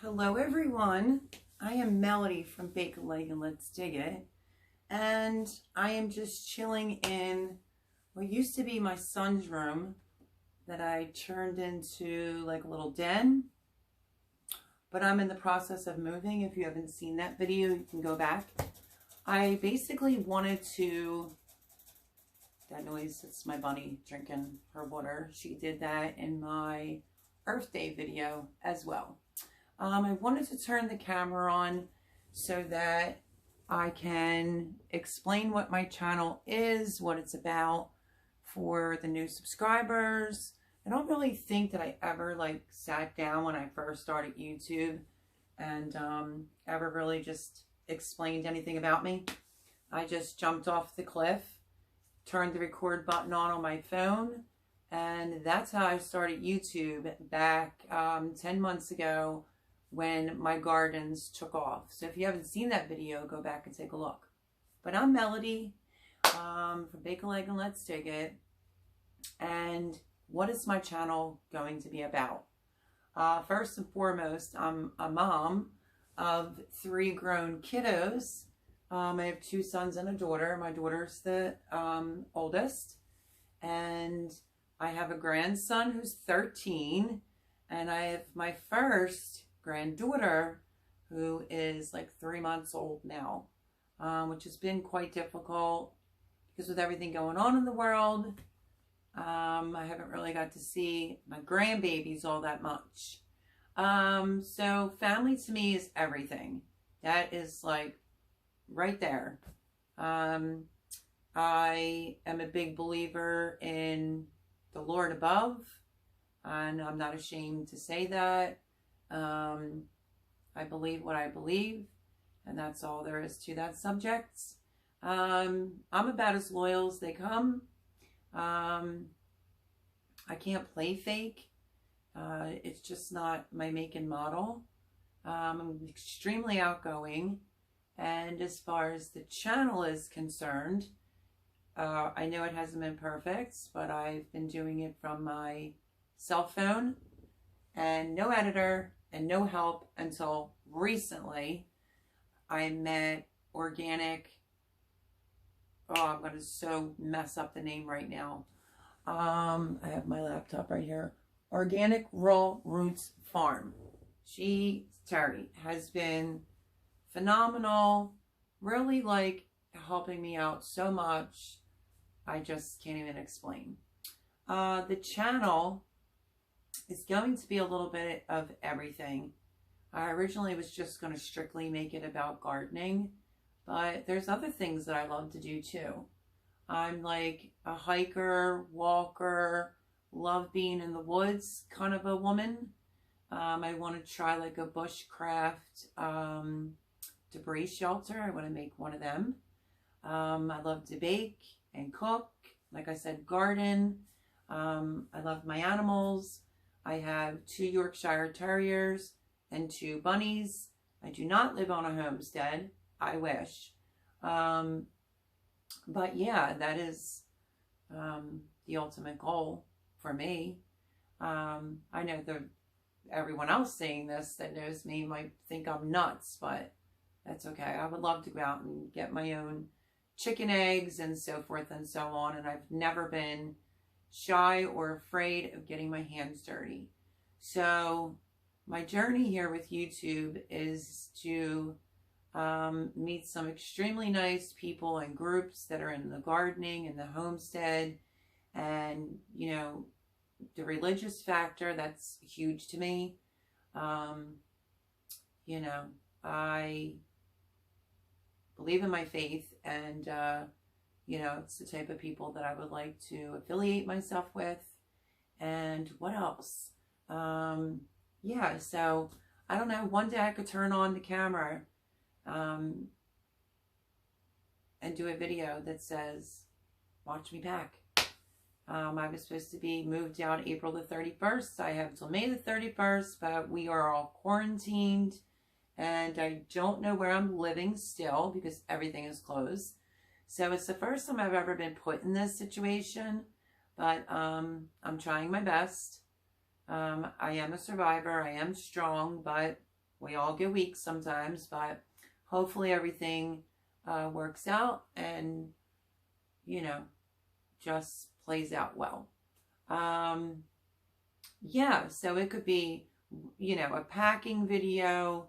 Hello everyone, I am Melody from Bake a Leg and Let's Dig It, and I am just chilling in what used to be my son's room that I turned into like a little den, but I'm in the process of moving. If you haven't seen that video, you can go back. I basically wanted to, that noise, it's my bunny drinking her water. She did that in my Earth Day video as well. I wanted to turn the camera on so that I can explain what my channel is, what it's about for the new subscribers. I don't really think that I ever sat down when I first started YouTube and ever really just explained anything about me. I just jumped off the cliff, turned the record button on my phone, and that's how I started YouTube back 10 months ago, when my gardens took off. So if you haven't seen that video, go back and take a look. But I'm Melody from Bake a Leg and Let's Dig It. And what is my channel going to be about? First and foremost, I'm a mom of 3 grown kiddos. I have 2 sons and a daughter. My daughter's the oldest. And I have a grandson who's 13. And I have my first granddaughter who is 3 months old now, which has been quite difficult because with everything going on in the world, I haven't really got to see my grandbabies all that much. So family to me is everything. That is right there. I am a big believer in the Lord above, and I'm not ashamed to say that. I believe what I believe, and that's all there is to that subject. I'm about as loyal as they come. I can't play fake. It's just not my make and model. I'm extremely outgoing, and as far as the channel is concerned, I know it hasn't been perfect, but I've been doing it from my cell phone and no editor and no help until recently. I met Organic, I'm going to so mess up the name right now. I have my laptop right here. Organic Raw Roots Farm. Terry, has been phenomenal, really helping me out so much. I just can't even explain. The channel is going to be a little bit of everything. I originally was just going to strictly make it about gardening, but there's other things that I love to do too. I'm like a hiker, walker, love being in the woods kind of a woman. I want to try a bushcraft debris shelter. I want to make one of them. I love to bake and cook. Like I said, garden. I love my animals. I have 2 Yorkshire Terriers and 2 bunnies. I do not live on a homestead. I wish. But yeah, that is the ultimate goal for me. I know everyone else saying this that knows me might think I'm nuts, but that's okay. I would love to go out and get my own chicken eggs and so forth and so on. And I've never been shy or afraid of getting my hands dirty. So my journey here with YouTube is to meet some extremely nice people and groups that are in the gardening and the homestead, and the religious factor, that's huge to me. I believe in my faith, and it's the type of people that I would like to affiliate myself with. And what else? Yeah, so I don't know, one day I could turn on the camera and do a video that says, watch me back. I was supposed to be moved out April the 31st. I have till May the 31st, but we are all quarantined, and I don't know where I'm living still because everything is closed. So it's the first time I've ever been put in this situation, but I'm trying my best. I am a survivor. I am strong, but We all get weeks sometimes, but hopefully everything works out and, you know, just plays out well. Yeah, so it could be, you know, a packing video,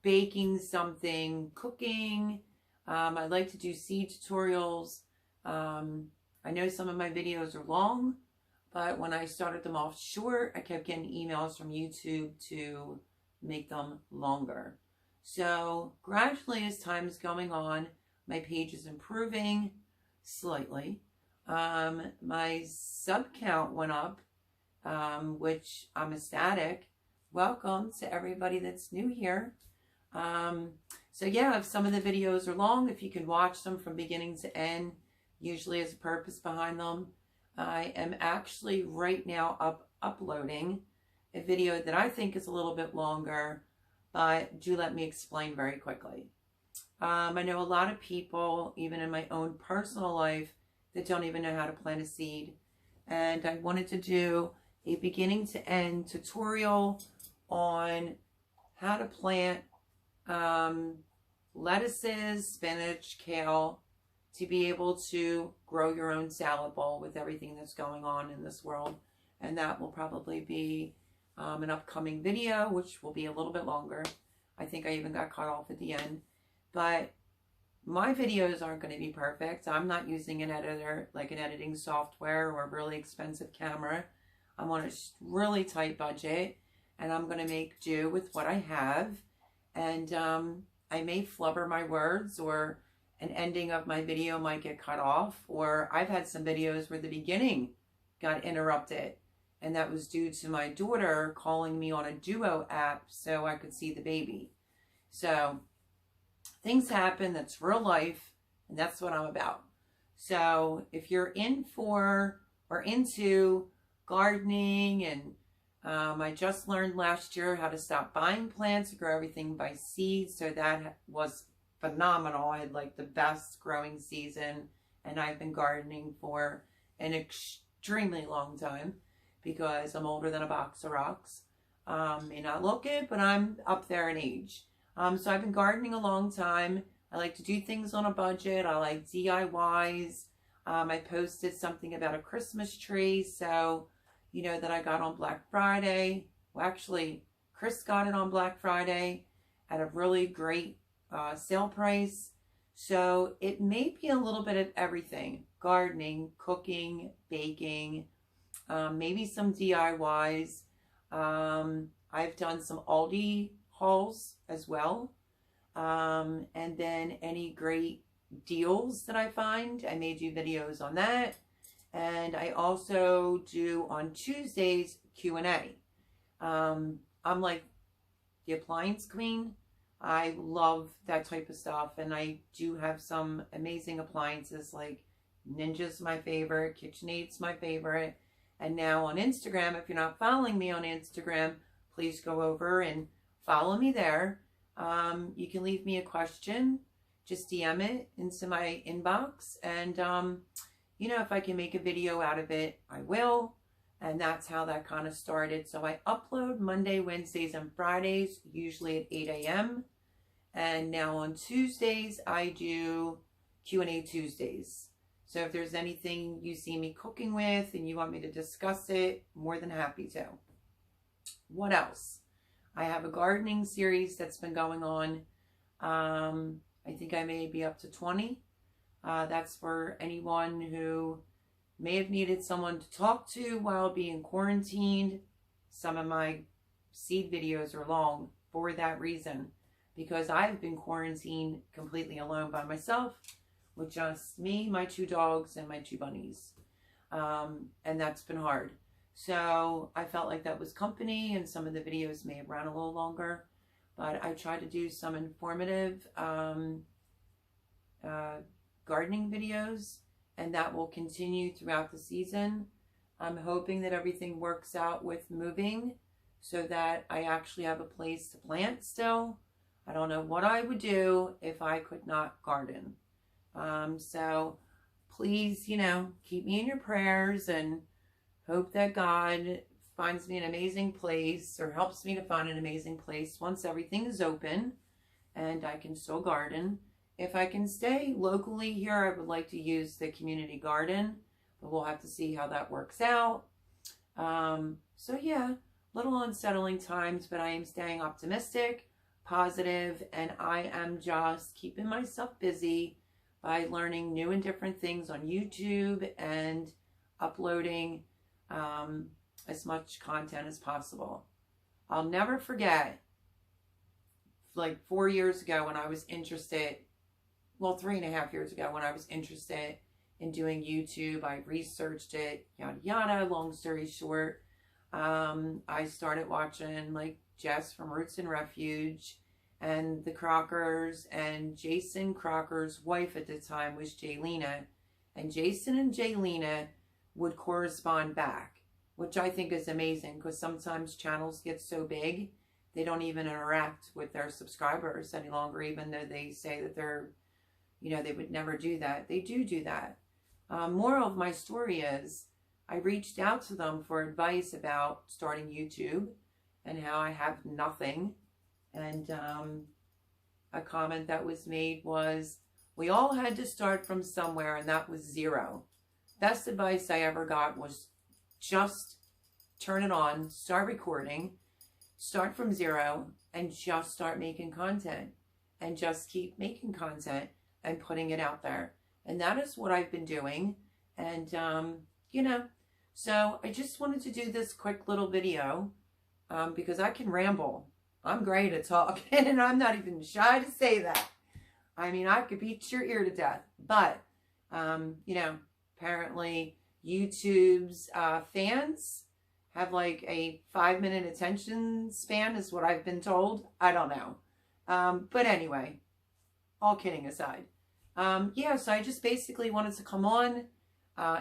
baking something, cooking. I like to do seed tutorials. I know some of my videos are long, but when I started them off short, I kept getting emails from YouTube to make them longer. So gradually, as time is going on, my page is improving slightly. My sub count went up, which I'm ecstatic. Welcome to everybody that's new here. So yeah, if some of the videos are long, if you can watch them from beginning to end, usually there's a purpose behind them. I am actually right now uploading a video that I think is a little bit longer, but do let me explain very quickly. I know a lot of people, even in my own personal life, that don't even know how to plant a seed. And I wanted to do a beginning to end tutorial on how to plant lettuces, spinach, kale, to be able to grow your own salad bowl with everything that's going on in this world. And that will probably be an upcoming video, which will be a little bit longer. I think I even got cut off at the end. But my videos aren't going to be perfect. I'm not using an editor, like an editing software or a really expensive camera. I'm on a really tight budget, and I'm going to make do with what I have. And I may flubber my words, or an ending of my video might get cut off, or I've had some videos where the beginning got interrupted, and that was due to my daughter calling me on a Duo app so I could see the baby. So things happen. That's real life, and that's what I'm about. So if you're in for or into gardening, and I just learned last year how to stop buying plants and grow everything by seed, so that was phenomenal. I had like the best growing season, and I've been gardening for an extremely long time because I'm older than a box of rocks. May not look it, but I'm up there in age. So I've been gardening a long time. I like to do things on a budget. I like DIYs. I posted something about a Christmas tree, so you know, that I got on Black Friday. Well, actually, Chris got it on Black Friday at a really great sale price. So it may be a little bit of everything: gardening, cooking, baking, maybe some DIYs. I've done some Aldi hauls as well. And then any great deals that I find, I may do videos on that. And I also do on Tuesdays Q&A. I'm like the appliance queen. I love that type of stuff, and I do have some amazing appliances like Ninja's my favorite, KitchenAid's my favorite. And now on Instagram, if you're not following me on Instagram, please go over and follow me there. You can leave me a question, just DM it into my inbox, and you know, if I can make a video out of it, I will. And that's how that kind of started. So I upload Monday, Wednesdays, and Fridays, usually at 8 a.m. And now on Tuesdays, I do Q&A Tuesdays. So if there's anything you see me cooking with and you want me to discuss it, more than happy to. What else? I have a gardening series that's been going on. I think I may be up to 20. That's for anyone who may have needed someone to talk to while being quarantined. Some of my seed videos are long for that reason, because I've been quarantined completely alone by myself with just me, my 2 dogs, and my 2 bunnies. And that's been hard. So I felt like that was company, and some of the videos may have run a little longer, but I try to do some informative gardening videos, and that will continue throughout the season. I'm hoping that everything works out with moving so that I actually have a place to plant still. I don't know what I would do if I could not garden. So please, you know, keep me in your prayers and hope that God finds me an amazing place, or helps me to find an amazing place once everything is open and I can still garden. If I can stay locally here, I would like to use the community garden, but we'll have to see how that works out. So yeah, little unsettling times, but I am staying optimistic, positive, and I am just keeping myself busy by learning new and different things on YouTube and uploading as much content as possible. I'll never forget, like 4 years ago when I was interested, well, 3.5 years ago when I was interested in doing YouTube. I researched it, yada yada. Long story short, I started watching like Jess from Roots and Refuge and the Crockers, and Jason Crocker's wife at the time was Jaylena, and Jason and Jaylena would correspond back, which I think is amazing, because sometimes channels get so big they don't even interact with their subscribers any longer, even though they say that they're, you know, they would never do that. They do that. Moral of my story is I reached out to them for advice about starting YouTube and how I have nothing. And a comment that was made was, we all had to start from somewhere, and that was zero. Best advice I ever got was just turn it on, start recording, start from zero, and just start making content, and just keep making content and putting it out there. And that is what I've been doing. And, you know, so I just wanted to do this quick little video because I can ramble. I'm great at talking, and I'm not even shy to say that. I mean, I could beat your ear to death. But, you know, apparently YouTube's fans have like a 5-minute attention span is what I've been told. I don't know. But anyway, all kidding aside. Yeah, so I just basically wanted to come on,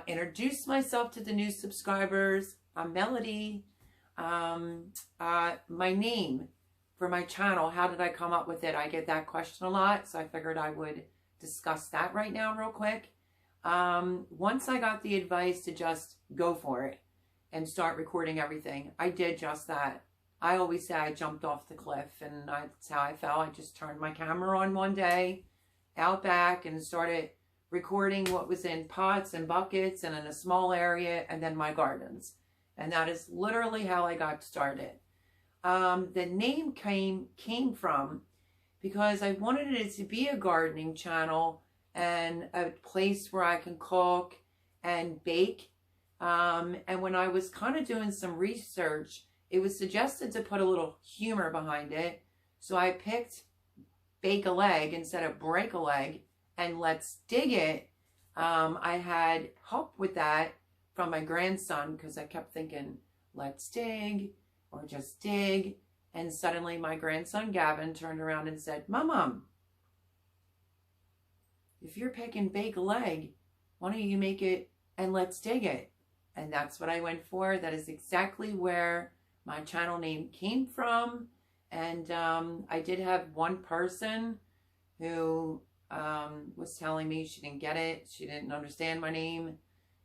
introduce myself to the new subscribers. I'm Melody. My name for my channel, how did I come up with it? I get that question a lot, so I figured I would discuss that right now real quick. Once I got the advice to just go for it and start recording everything, I did just that. I always say I jumped off the cliff, and that's how I felt. I just turned my camera on one day out back and started recording what was in pots and buckets and in a small area, and then my gardens. And that is literally how I got started. The name came from because I wanted it to be a gardening channel and a place where I can cook and bake. And when I was kind of doing some research, it was suggested to put a little humor behind it. So I picked Bake a Leg instead of Break a Leg, and Let's Dig It. I had help with that from my grandson, because I kept thinking, let's dig, or just dig. And suddenly my grandson Gavin turned around and said, Mom, if you're picking Bake a Leg, why don't you make it and Let's Dig It? And that's what I went for. That is exactly where my channel name came from. And I did have one person who was telling me she didn't get it. She didn't understand my name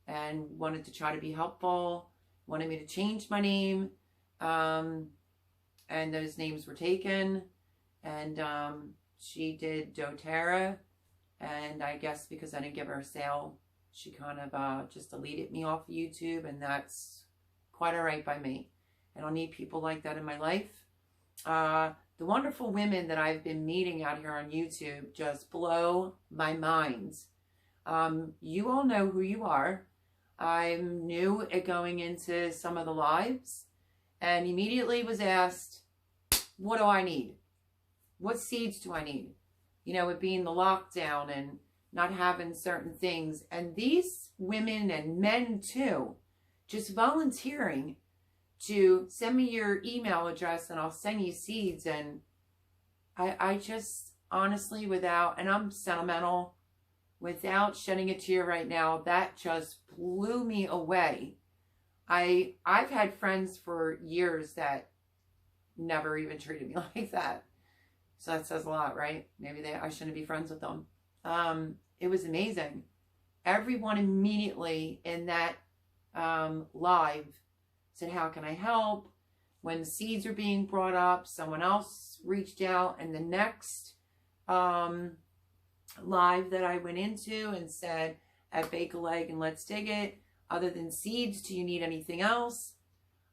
and wanted to try to be helpful, wanted me to change my name. And those names were taken. And she did doTERRA. And I guess because I didn't give her a sale, she kind of just deleted me off YouTube. And that's quite all right by me. I don't need people like that in my life. The wonderful women that I've been meeting out here on YouTube just blow my mind. You all know who you are. I'm new at going into some of the lives, and immediately was asked, what do I need? What seeds do I need? You know, it being the lockdown and not having certain things. And these women and men too, just volunteering to send me your email address and I'll send you seeds. And I just honestly, without, and I'm sentimental, without shedding a tear right now, that just blew me away. I've had friends for years that never even treated me like that. So that says a lot, right? Maybe I shouldn't be friends with them. It was amazing. Everyone immediately in that live said, how can I help? When the seeds are being brought up, someone else reached out, and the next live that I went into and said, at Bake a Leg and Let's Dig It, other than seeds, do you need anything else?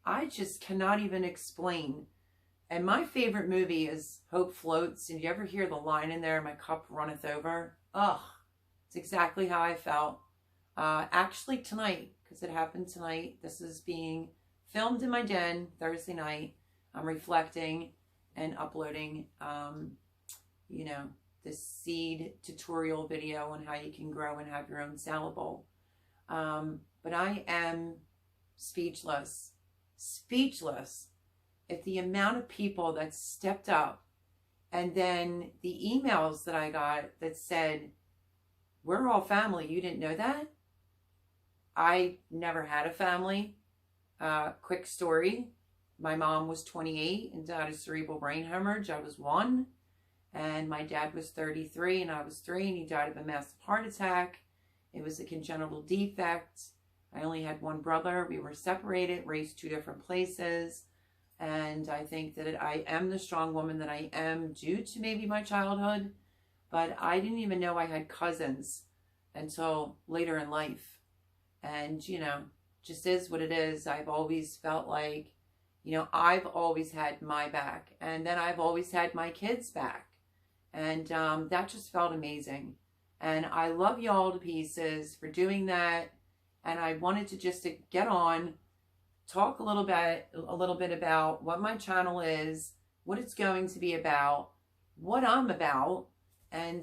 I just cannot even explain. And my favorite movie is Hope Floats. And you ever hear the line in there, my cup runneth over? Ugh, it's exactly how I felt. Actually tonight, because it happened tonight, this is being filmed in my den Thursday night. I'm reflecting and uploading, you know, this seed tutorial video on how you can grow and have your own salad bowl. But I am speechless at the amount of people that stepped up, and then the emails that I got that said, we're all family. You didn't know that? I never had a family. Quick story. My mom was 28 and died of cerebral brain hemorrhage. I was 1. And my dad was 33 and I was 3, and he died of a massive heart attack. It was a congenital defect. I only had one brother. We were separated, raised 2 different places. And I think that I am the strong woman that I am due to maybe my childhood. But I didn't even know I had cousins until later in life. And, you know, just is what it is. I've always felt like, you know, I've always had my back. And then I've always had my kids' back. And that just felt amazing. And I love y'all to pieces for doing that. And I wanted to just get on, talk a little bit about what my channel is, what it's going to be about, what I'm about, and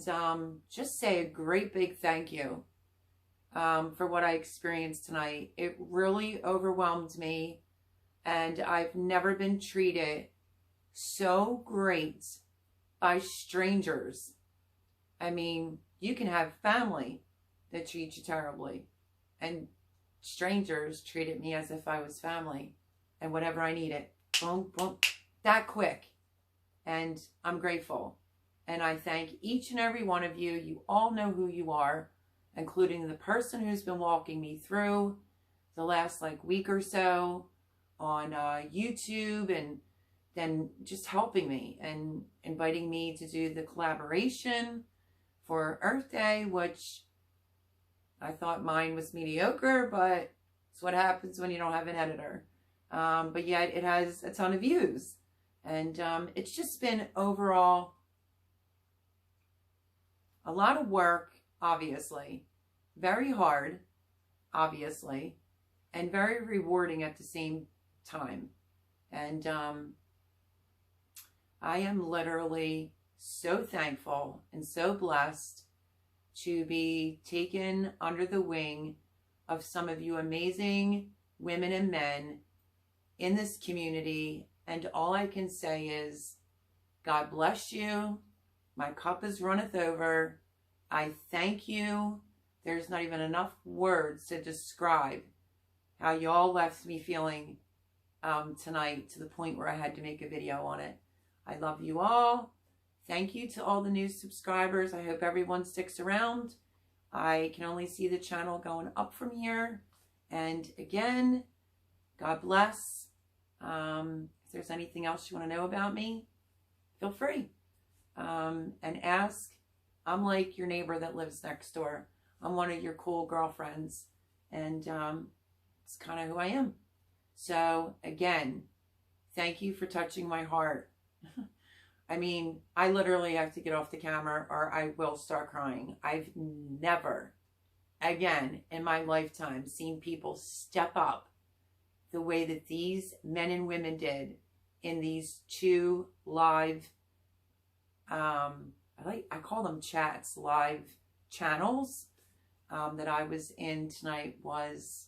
just say a great big thank you for what I experienced tonight. It really overwhelmed me, and I've never been treated so great by strangers. I mean, you can have family that treat you terribly, and strangers treated me as if I was family, and whatever I needed, boom, boom, that quick. And I'm grateful. And I thank each and every one of you. You all know who you are, including the person who's been walking me through the last week or so on YouTube, and then just helping me and inviting me to do the collaboration for Earth Day, which I thought mine was mediocre, but it's what happens when you don't have an editor. But yet it has a ton of views. And it's just been overall a lot of work, obviously. Very hard, obviously. And very rewarding at the same time. And I am literally so thankful and so blessed to be taken under the wing of some of you amazing women and men in this community. And all I can say is, God bless you. My cup is runneth over. I thank you. There's not even enough words to describe how y'all left me feeling tonight, to the point where I had to make a video on it. I love you all. Thank you to all the new subscribers. I hope everyone sticks around. I can only see the channel going up from here. And again, God bless. If there's anything else you want to know about me, feel free. And ask. I'm like your neighbor that lives next door. I'm one of your cool girlfriends. And it's kind of who I am. So again, thank you for touching my heart. I mean, I literally have to get off the camera or I will start crying. I've never, again, in my lifetime, seen people step up the way that these men and women did in these 2 live, I call them chats, live channels that I was in tonight. Was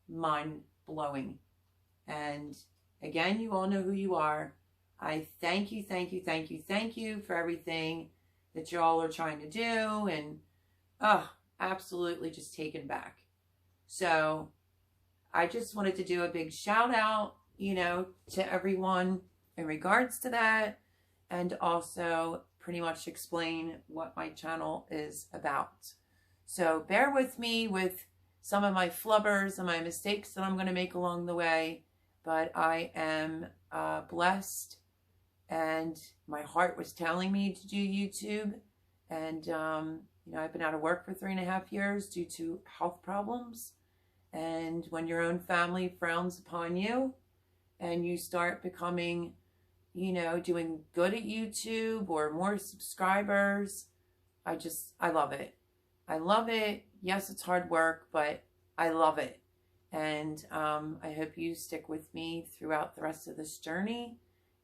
mind-blowing. And again, you all know who you are. I thank you, thank you, thank you, thank you for everything that y'all are trying to do. And, absolutely just taken back. So I just wanted to do a big shout out, to everyone in regards to that. And also pretty much explain what my channel is about. So bear with me with some of my flubbers and my mistakes that I'm going to make along the way. but I am blessed, and my heart was telling me to do YouTube. And, you know, I've been out of work for 3.5 years due to health problems. And when your own family frowns upon you and you start becoming, you know, doing good at YouTube or more subscribers, I love it. I love it. Yes, it's hard work, but I love it. And I hope you stick with me throughout the rest of this journey.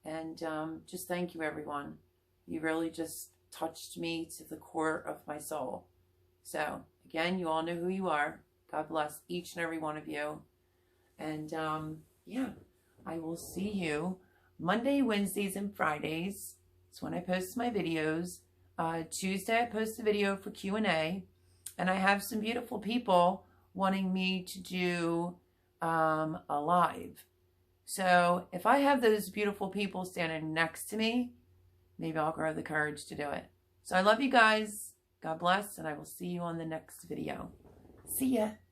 And just thank you, everyone. You really just touched me to the core of my soul. So, again, you all know who you are. God bless each and every one of you. And, yeah, I will see you Monday, Wednesdays, and Fridays. That's when I post my videos. Tuesday, I post a video for Q&A. And I have some beautiful people wanting me to do a live. So if I have those beautiful people standing next to me, maybe I'll grow the courage to do it. So I love you guys. God bless, and I will see you on the next video. See ya.